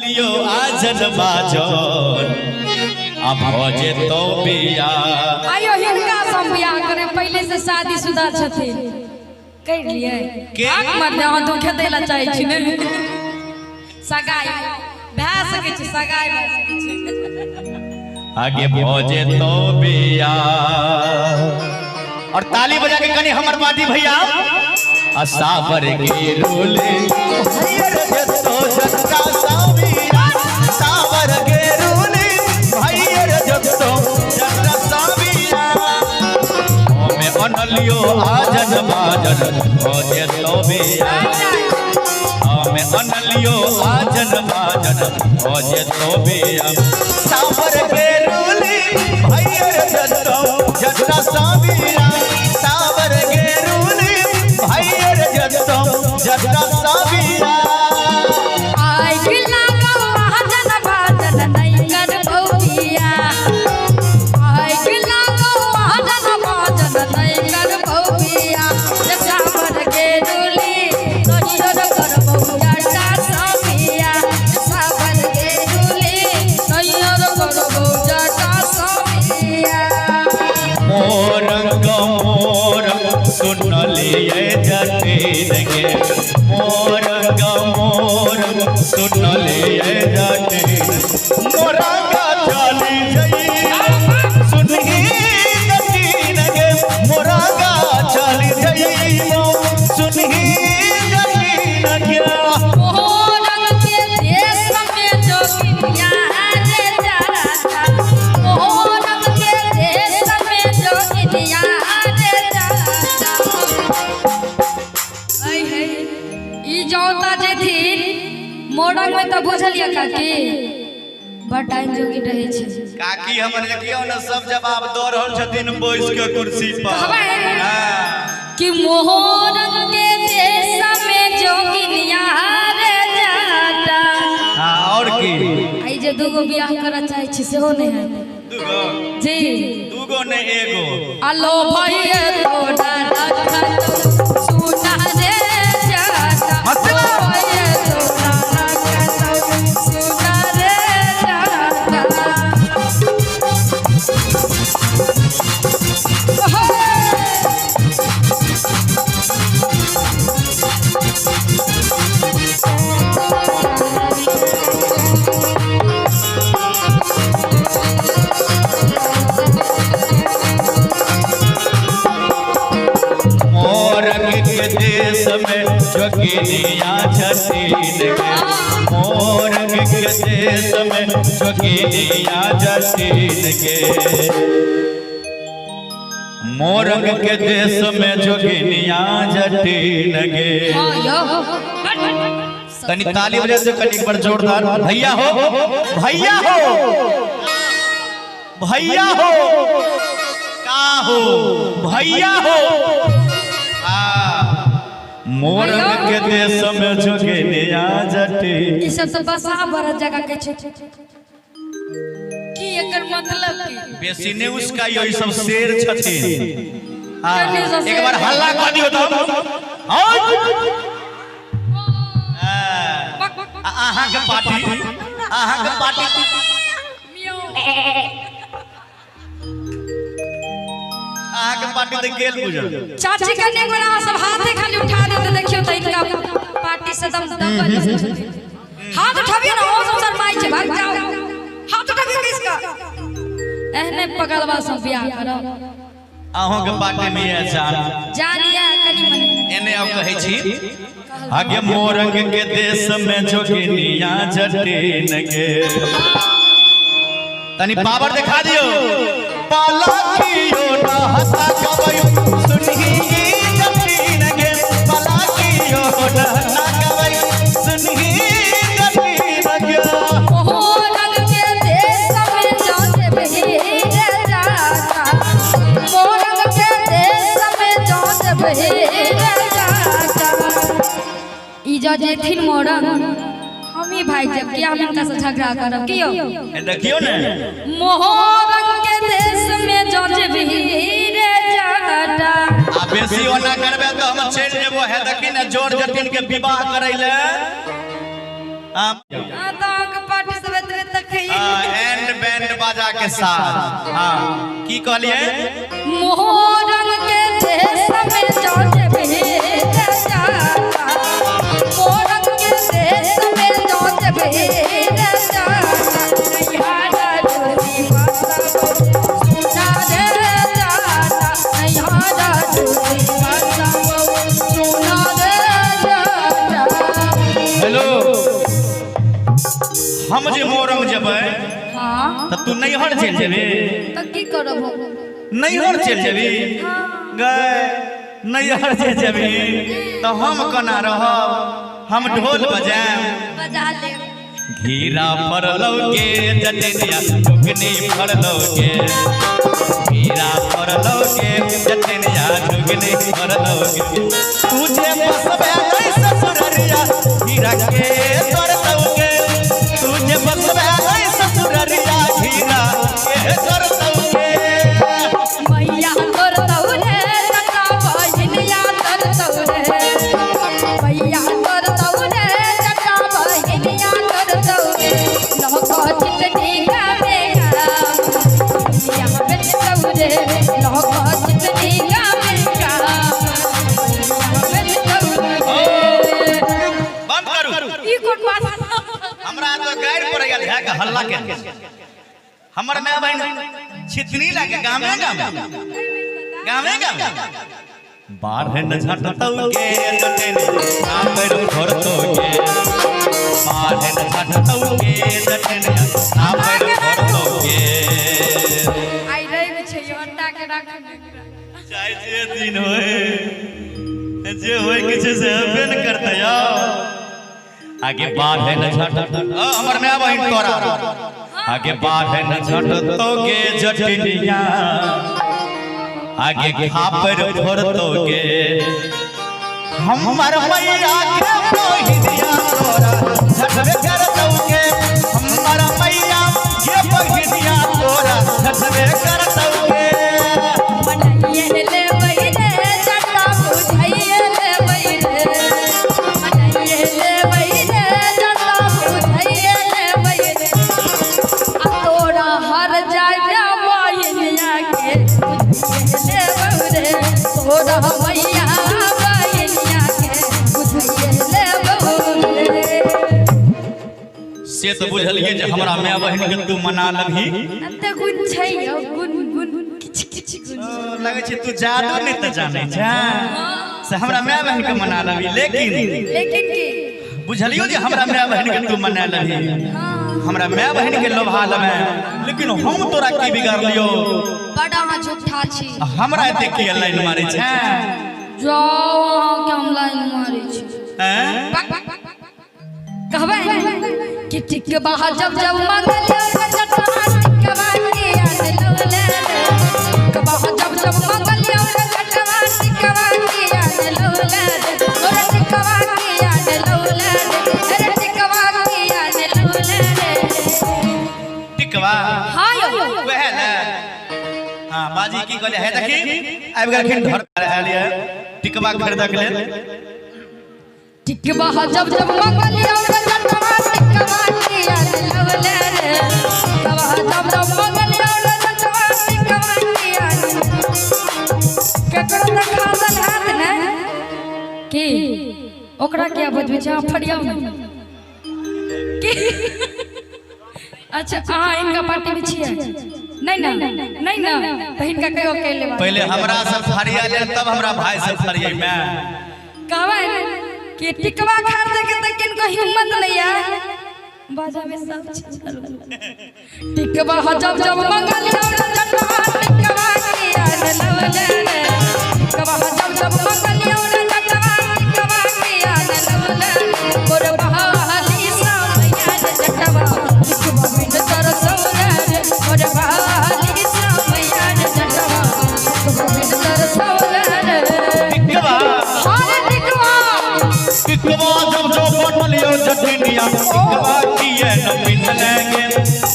लियो आजन बाजन अब भजे तो बिया आयो हिनका सम बियाह करे पहले से शादीशुदा छथिन कर लिए के मत हां दुखे देला चाहे छी ने सगाई भै सके छी सगाई भै सके छी आगे भजे तो बिया और ताली बजा के कनी हमर पार्टी भैया असावर के रोले भैया जतो जत्ता साविया सावर के रोले भैया जतो जत्ता साविया ओ में अनलियो आजन बाजन भजे तो बिया ओ में अनलियो आजन बाजन भजे तो बिया सावर के रोले भैया जतो जत्ता साविया सावर के रोले भैया जतो जत्ता साविया आई गिला गवा जन बाजन नहीं कर भौतिया आई गिला गवा जन बाजन नहीं कर भौतिया सावर के डोली नहियर कर भौया साविया सावर के डोली नहियर कर भौया साविया मोरंग सुनलिए जटिन गे मोरंग सुनलिए जटिन मोरंगा चली जई सुनही जटिन गे मोरंगा चली जई सुनही जटिन गे मोरंग के देश में जोगिनिया रे जाता मोरंग के देश में जोगिनिया रे जाता आई है ई जोता जेथिन मोरंग में तो बुझलिया काकी बड़ टाइम जोगी रहे छे काकी हमर देखियो न सब जवाब द रहल छथिन बैस के कुर्सी पर कि मोरंग के देश में जोगिनिया रे जाता हां और की आई जे दुगो बियाह करा चाहे छी सेहो नहीं है दुगो जी दुगो ने एगो अलो भइए तोड़ा रखत सुना रे जाता हसला भइए तोड़ा रखत सुना रे जाता मोरंग के देश में जोगिनिया जटिन गे मोरंग के देश में जोगिनिया जटिन गे मोरंग के देश में जोगिनिया जटिन गे हां यो कनी ताली बजा दे कनी पर जोरदार भैया हो भैया हो भैया हो का हो भैया हो मोरंग के देश में जोगिनिया जटिन ई सब तो बसा बड़ जगह के छै की एकर मतलब की बेसी ने उसका यही सब शेर छथिन एक बार हल्ला कर दियो तो आहा के पार्टी आहा के पार्टी दे गेल बुझल चाची कने एक बार अहाँ सब हाथे खाली उठा दे तो देखियो त इनका पार्टी से दम हाथ उठाबियो ना ओ सब शर्माई छे भाग जाओ हाथ उठाबियो किसका एहने पगलवा सब बियाह करो आहो के पार्टी में है जानिया कनी मनी एने अब कहै छी आगे मोरंग के देश में जोगिनिया जटिन गे तनी पावर दिखा दियो पलाकियो ना हता कबई सुनही जटिन गे पलाकियो ना हता कबई सुनही जटिन गे मोरंग के देश में जाते बहिरे जाता मोरंग के देश में जाते बहिरे जाता ई जो जेथिन मोरंग हम ही भाई जब कि हम इनका से झगड़ा करब कियो ए देखियो ने मोरंग के देश में जाते बहिरे जाता आ बेसी ओना करबे तो हम चल जेबो है देखि ने जोर जटिन के विवाह करैले हाँ तो आके पार्टी सब तखिए एंड बैंड बाजा के साथ हाँ की कहलिए मोरंग के देश में जाते भीड़ जाता मोरंग के देश में जाते भीड़ जाता यारा दूरी माता सुना दे जाता यारा दूरी माता सुना दे जाता। हेलो हम जे मोरंग जबै हाँ त तू नैहर चल जेबे तो की करब नैहर चल जेबी गए नैहर जे जेबी तो हम कना रहब हम ढोल बजाएब बजा ले घीरा फरलौके जटनिया झुगनी फरलौके घीरा फरलौके जटनिया झुगनी फरलौके तुझे बसबे नहीं ससुररिया घीरा के करतौके तुझे बसबे नहीं ससुररिया घीरा के करतौके मैया तोर तौरे जटा बहिनिया तोर तौरे मैया तोर तौरे जटा बहिनिया तोर तौरे लहको चितनी गावेगा मैया बेट तौरे लहको चितनी गावेगा मैया बेट तौरे बंद करू ई कोन बात हमरा तो गाड़ पड़ैया ध्या के हल्ला के हमर मैं बहन छितनी लागे गामे गामे बाढ़ न झटतौके जटने आपर घरतौके बाढ़ न झटतौके जटने आपर घरतौके आई रही छै अंडा के राख चाहे जे दिन होए जे होए के छै से हेबे न करतै आओ आगे बाढ़ न झटत हमर मैं बहन तोरा आगे बाढ़ न झटतौके जटनिया आगे खापर फोड़तौके हमर मैया के बहिनिया तोरा झटबे करतौके हमर मैया के बहिनिया तोरा झटबे करतौके मनइए ले बइरे जटा बुझाइए ले बइरे मनइए ले बइरे जटा बुझाइए ले बइरे आ तोरा हर जाइया बहिनिया के बुझाइए ले बइरे तोरा मैया बहिनिया के बुझाइए ले बइरे से तो बुझलिए जे हमरा माय बहिन के तू मना लभी अंते गुन छै गुन गुन किछ किछ गुन लगे छै तू जादू नहीं त जाने छै से हमरा माय बहिन के मना लभी लेकिन की बुझलियो जे हमरा माय बहिन के तू मना लभी हमरा माय बहिन के लोभा लबे लेकिन हम तोरा की बिगाड़ लियो बड़ा झूठा छी हमरा एते की लाइन मारै छै जाओ के हम लाइन मारै छी हैं कहबै कि टिक बाहर जब जब मंगलियो जटा टिकवा के याद लोले टिक बाहर जब जब मंगलियो जटा टिकवा के याद लोले तोरा टिकवा के याद लोले रे टिकवा के याद लोले टिकवा हां यो वह ले हां बाजी की कहले है देखी आबि गेलखिन घर आलिए टिकवा खरीद के ले टिकवा जब जब मंगलियो जटा टिकवा के याद लोले रे टिकवा जब जब मंगलियो जटा टिकवा के याद केकरो त खासन हाथ ने की ओकरा क्या बदबे छै फड़ियाउ ने की अच्छा अहाँ इनका पार्टी में छियै नहीं ना बहन का कहियो कह लेबा पहले हमरा से फरिया ले तब हमरा भाई से फरिया मैं कहबै कि टिकवा खरीदे के त किनको हिम्मत नहीं है बाजा में सब चीज टिकवा जब जब मंगलियो जटा टिकवा के याद लोले टिकवा जब जब मंगलियो जटा टिकवा के याद लोले मोर बहाली सब याद जटवा टिकवा बिन तर सौरे मोर बहाली सब याद जटवा टिकवा बिन तर सौरे टिकवा हां टिकवा टिकवा जब जो बनलियो जटनिया टिकवा किए न पिन्हलेंगे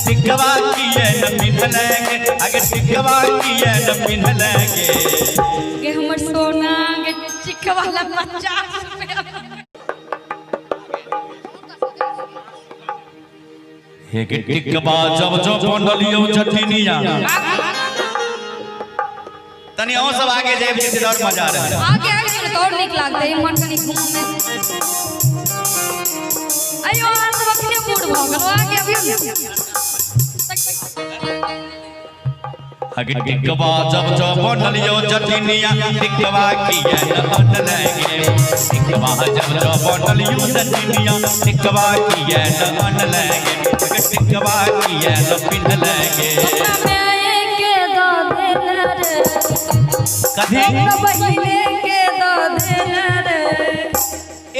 टिकवा किए न पिन्हलेंगे आगे टिकवा किए न पिन्हलेंगे के हमर सोना के टिकवा ला 50 रुपया एक टिकबा जब जब बनलियो जटिनिया तनी और सब आगे जाए जैसे और मजा आ रहा है आगे आगे तो और निक लागते है मन कनी घूमने अयो आज तो अपने मूड भ गेलो आगे अभी आगे टिकबा जब जब बनलियो जटिनिया टिकबा किया न लगे टिकबा जब जब बनलियो जटिनिया टिकबा किया न लगे टिकबा किया न पिन लगे कभी बहिने के दो देना रे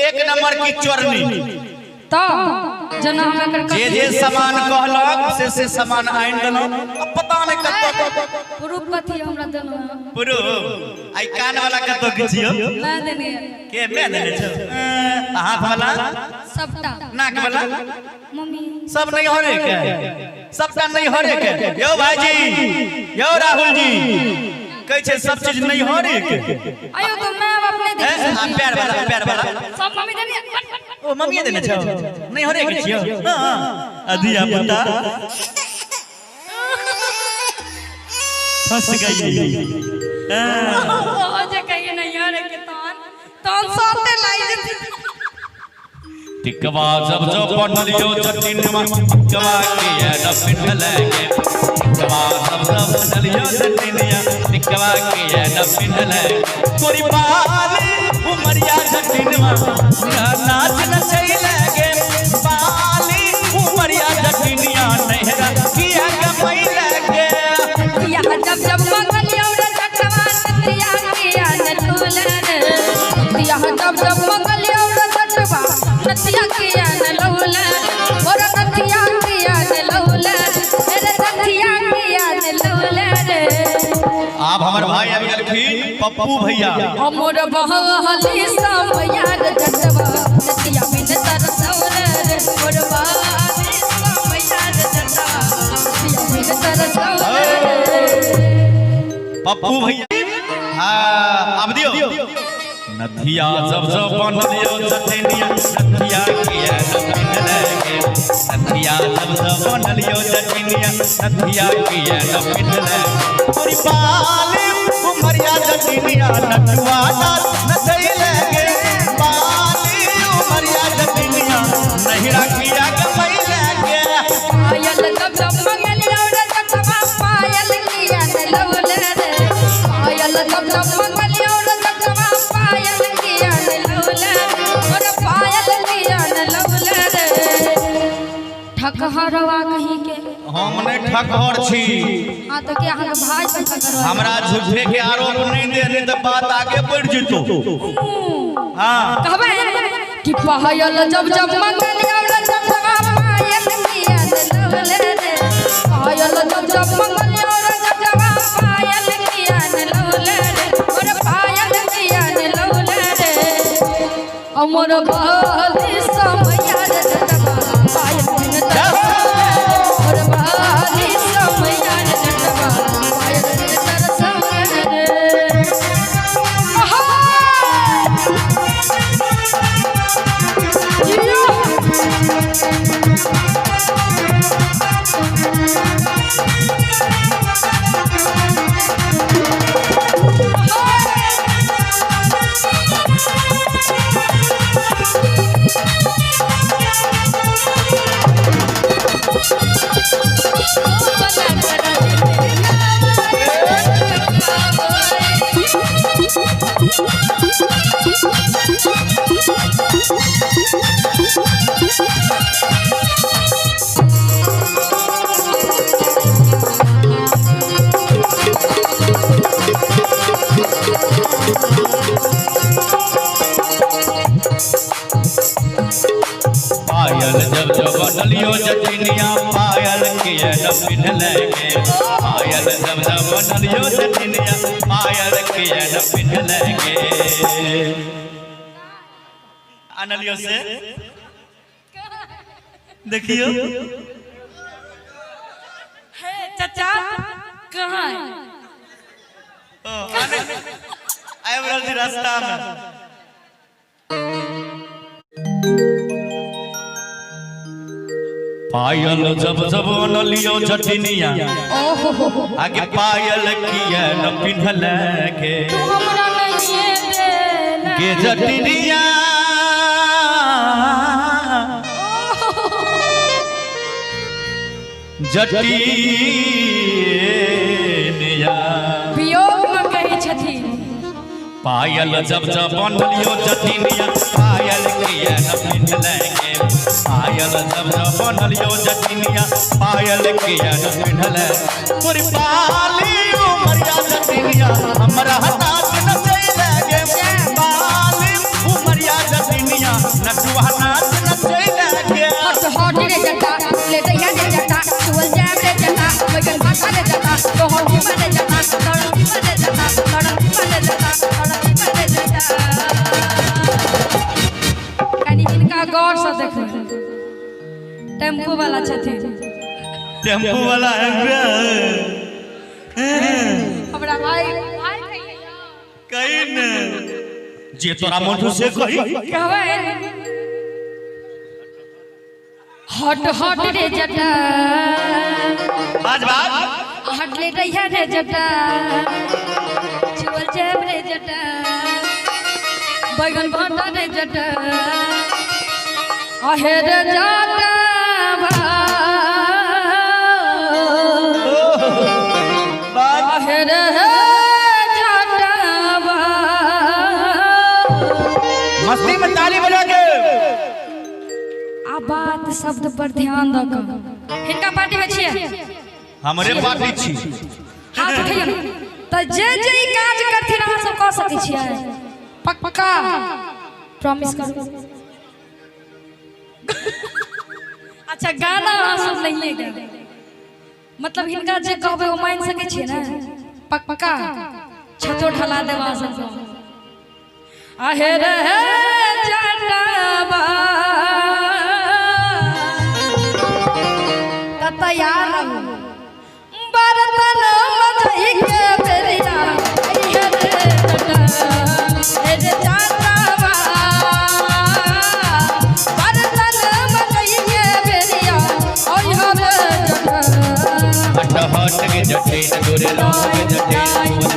एक नंबर की चोरनी तो जना हम कर जे सामान कहलक से सामान आइन देलो अब पता नहीं कत पुरुपति हमरा देनो पुरु आई कान वाला कतो किछियो मैं देने के मैं देने छ हाथ वाला सबटा नाक वाला मम्मी सब नहीं हो रे के सबटा नहीं हो रे के यो भाईजी यो राहुल जी कह छे सब चीज नहीं हो रे के आयो तो मैं अब अपने दे प्यार वाला सब मम्मी देने ओ मम्मी देने छ नहीं हो रे के छियो हां अधिया पता फंस गई ओ जे कहिए नहीं यार के तोन सोते लाई जे टिकवा जब जब बनलियो जटिनवा टिकवा किया न पिन लगे टिकवा जब जब बनलियो जटिनिया टिकवा किया न पिन लगे तोरी बाली उमरिया जटिनवा नाच न सही लगे बाली उमरिया जटिनिया नहरा किया गमई लगे या जब जब मंगलियो रे जटवा नतिया किया न लूले रे या जब जब मंगलियो रे जटवा नतिया किया न लूले और नतिया किया न लूले रे नतिया किया न लूले रे आप हमारे भाई अभी गलखीन पप्पू भैया हमर बहली समया रे जटवा नतिया बिन तरसौरे रे और बहली समया रे जटवा नतिया बिन तरसौरे पप्पू भैया हाँ अब दियो नथिया जब जब बनलियो जटिनिया नथिया किया न पिन लगे नथिया जब जब बनलियो जटिनिया नथिया किया न पिन लगे तोरी बाली उमरिया जटिनिया नटुआ न सही लगे बाली उमरिया जटिनिया नहिरा किया गमई लगे पायल जब जब मंगलियो रे जटवा पायल किया न लौले रे पायल जब जब मंगलियो रे जटवा पायल किया न लौले और पायल किया न लौले रे ठकहरवा कहीं के हमने ठकहर छी हां तो के अहाँ के भाई पैसा करवा हमरा झूठे के आरोप नहीं दे नहीं तो बात आगे बढ़ जितो हां कहबे कि पायल जब जब मंगलियो रे जटवा पायल किया न लौले रे पायल जब जब मंगलियो रे जटवा पायल किया न लौले रे और पायल किया न लौले रे अमर बहली समया रे जटवा पायल बिन तरसौरे और बहली समया रे जटवा पायल बिन तरसौरे पायल जब जब बनलियो जटिनिया पायल किया न पिन लगे पायल जब जब बनलियो जटिनिया पायल किया न पिन लगे अनलियो से देखियो है चाचा कहाँ है आए बरल रास्ता में पायल जब जब नलियो जटिनिया ओहो आगे पायल किया न पिन्हल के तू हमरा नहीं देला के जटिनिया जटिनिया वियोग में कही छथि पायल जब जब बनलियो जटिनिया पायल किया न पिन्हल के पायल जब जब बनलियो जटिनिया पायल किया न पिन्हल तोरी पाली उमरिया जटिनिया हमरा नाच न चले गे पाली उमरिया जटिनिया नचुआ नाच न चले गे हट रे जटा ले दैया रे जटा चुल जाम रे जटा मगन भाषा रे जटा तो होली में रे जटा लड़की में रे जटा लड़की में रे जटा लड़की में रे जटा कनी इनका गौर से देखो टेम्पो वाला छथि टेम्पो वाला है हमरा भाई कहीं न जे तोरा मोटू से कही कहवे हट हट रे जटा आज बात हट ले दैया रे जटा चुल जाम रे जटा बैगन भाटा रे जटा आहे रे जटा बात आहे रे जटा मस्ती में ताली बजा के आ बात शब्द पर ध्यान दऽ कऽ हिनका पार्टी में छियै हमरे पार्टी छी हाथ उठैयौ त जे जे ई काज करथिन अहाँ सब कऽ सकै छियै पक्का प्रॉमिस करू अच्छा गाना अहाँ सब नहीं गाएब मतलब हिनका जे कहबै ओ मान सकै छियै ना पक्का छतो ढला देब अहाँ सब आहे रे जटावा तैयार रहू बर्तन मजई के बेरिया हे रे जटा हे रे जटावा बर्तन मजई के बेरिया ओय हे रे जटा हट हट के जटे गोरे लोग के जटे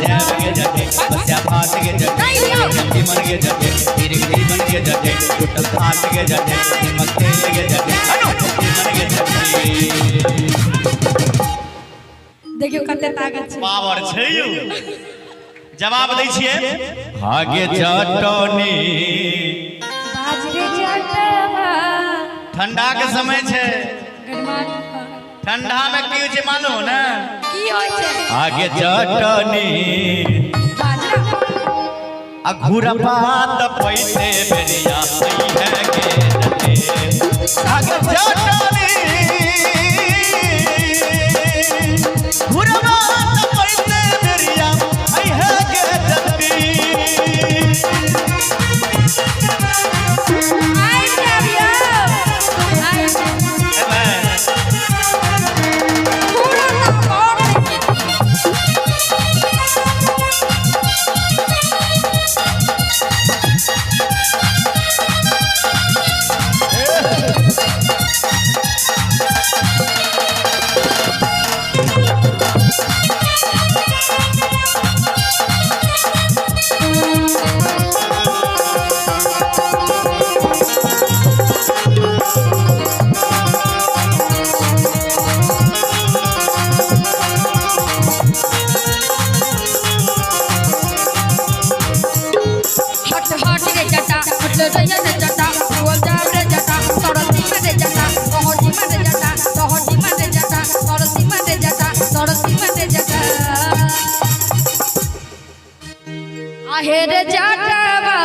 जाम के जटे बच्चा फाट के जटे जटी मन के जटे धीरे मन के जटे टूटल फाट के जटे मक्के के जटे अनु मन के जटे देखियो कते ताकत छै पावर छै यौ जवाब दै छियै आगे जटनी बाजरे जटावा ठंडा के समय छै गरमान ठंडा में की होइ छै मालूम ना की होय छै आगे जटनी बाजरा आ घुरा पात पैसे बेरिया आई है के जटे आगे जटनी घुरा पात पैसे बेरिया आई है के जटे आई जाबिया आई पूरा ना और हट हट रे जटा हट रे जटा बोल जा रे जटा सरसी में रे जटा तोहजी में रे जटा तोहजी में रे जटा सरसी में रे जटा सरसी में रे जटा आहे रे जटावा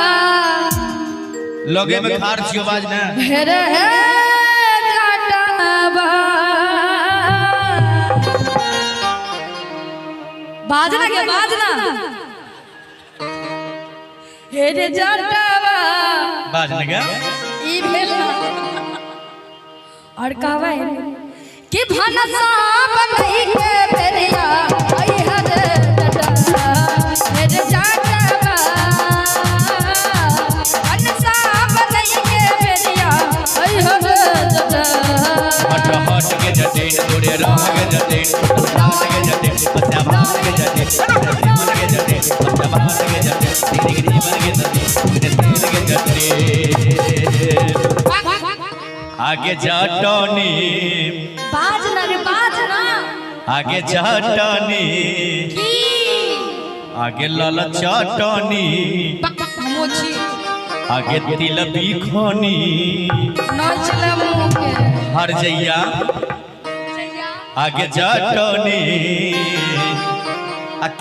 लगे में खार छियो बाज ना हे रे जटावा बाजना के बाजना हे रे जटावा बाज ने क्या ई भेल ना और कहबै कि भनसा बनई के बेरिया आई हर जटा हे रे जटावा भनसा बनई के बेरिया आई हर जटा हट आगे जटनी बाज ना रे बाज ना आगे जटनी की आगे लाल चटनी मोची आगे तिल बिखनी नाचले मुंह के हर जैया आगे जटनी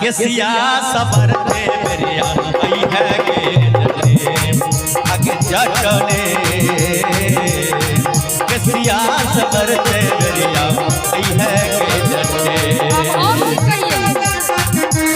केसिया सबर दे बेरिया आई है गे आगे जटनी केसिया सबर दे बेरिया आई है गे जटे और कहिए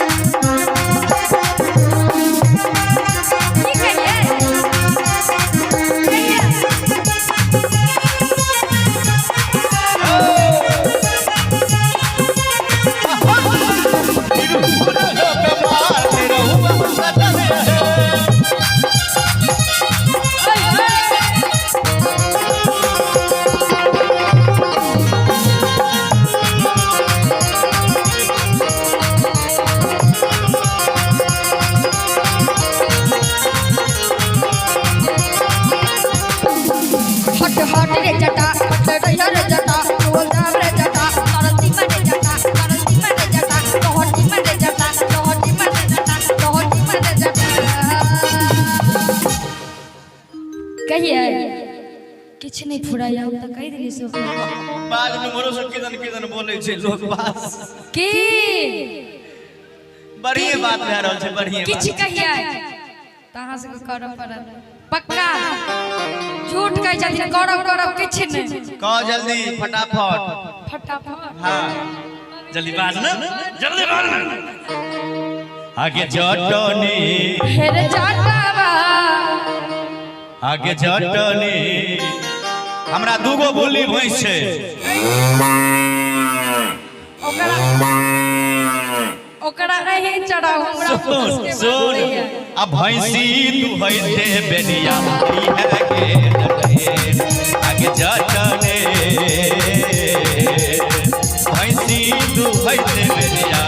हट रे जटा हट रे जटा बोल दाम रे जटा करती मने जटा कोहटी मने जटा कोहटी मने जटा कहिए किछ नहीं फुराया हम त कह देली सो बाद में मोरो सब किदन बोले छे लोग पास की बढ़िया बात भे रहल छे बढ़िया किछ कहिए तहां से करब पड़ल पक्का झूठ कह छथिन करब किछ नहीं कह जल्दी फटाफट फटाफट हां जल्दी बाज ना जल्दी बाज ना आगे जटनी हेरे जटावा आगे जटनी हमरा दूगो बोली भैंस छे ओकरा रहे चढ़ाओ हमरा उसके सुन अब भैंसी दुहैते बेनिया ई है के आगे जटनी भैंसी दुहैते बेनिया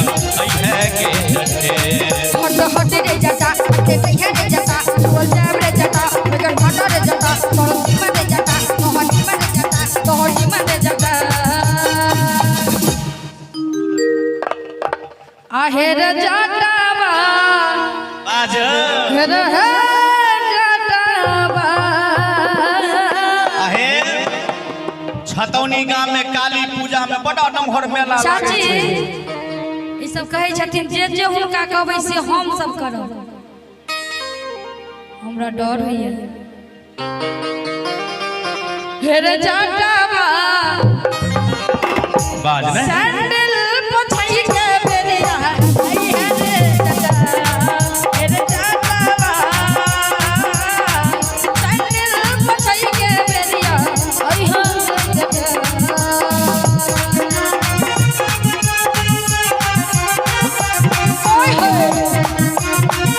ई है के जटे हट रे जटा ते कहिए रे जटा बोल जाम रे जटा मगर हट रे जटा कोहटी मने जटा कोहटी मने जटा कोहटी मने जटा आहेर जटावा बाज हेरे जटावा आहे छतौनी गांव में काली पूजा में बड़ा नमहर मेला चाची ई सब कहे छथिन जे हुनका कहबै से हम सब करब हमरा डर होइए हेरे जटावा बाज ने सैंडल पोछई के बेरिया आई है रे जटा हेरे जटावा सैंडल पोछई के बेरिया आई है जटा ओए होए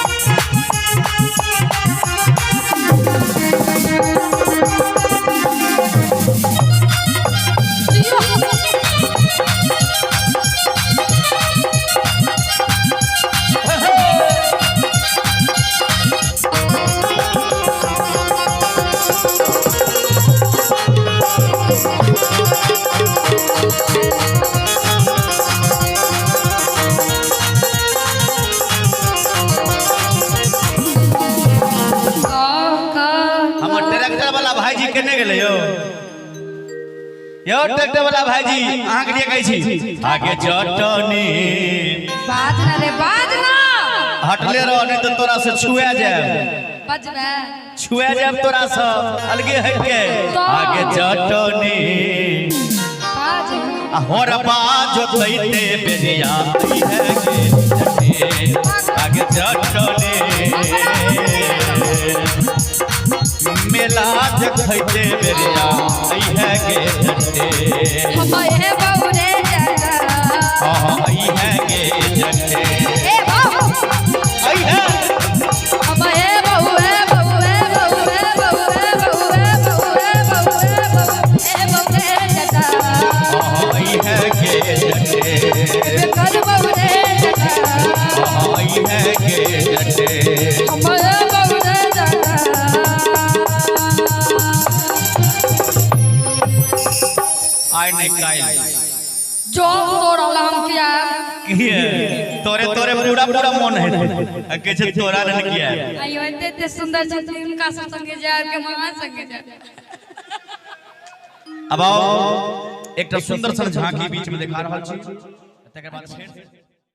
हमर ट्रैक्टर वाला भाईजी केने गेले यो ट्रैक्टर वाला भाईजी अहाँ के लिए कहै छी आगे जटनी बाज ना रे बाज ना हटले रह नहीं तो तोरा से छुआ जाए बजबे छुआ जाए तोरा से अलगे हट के आगे जटनी बाज होर बाज तैते बेरिया ई है के जटे आगे जटनी मेला देखैते बेरिया ई है के जटे हम हे बौरे जटा हां ई है के जटे ए बाबू ई है हम हे बहू हे बहू हे बहू हे बहू हे बहू हे बहू हे बहू हे बहू जटा हां ई है के जटे कर बौरे जटा हां ई है के जटे हम हे बौरे जटा आइ नहीं काइल जो तोरा हम किया तोरे तोरे पूरा पूरा मन है के छे तोरा ने किया आयो एते सुंदर छथिन उनका संगे जाए के मां संगे जाए। अब आओ एक सुंदर सन झांकी बीच में दिखा रहल छी तकर बाद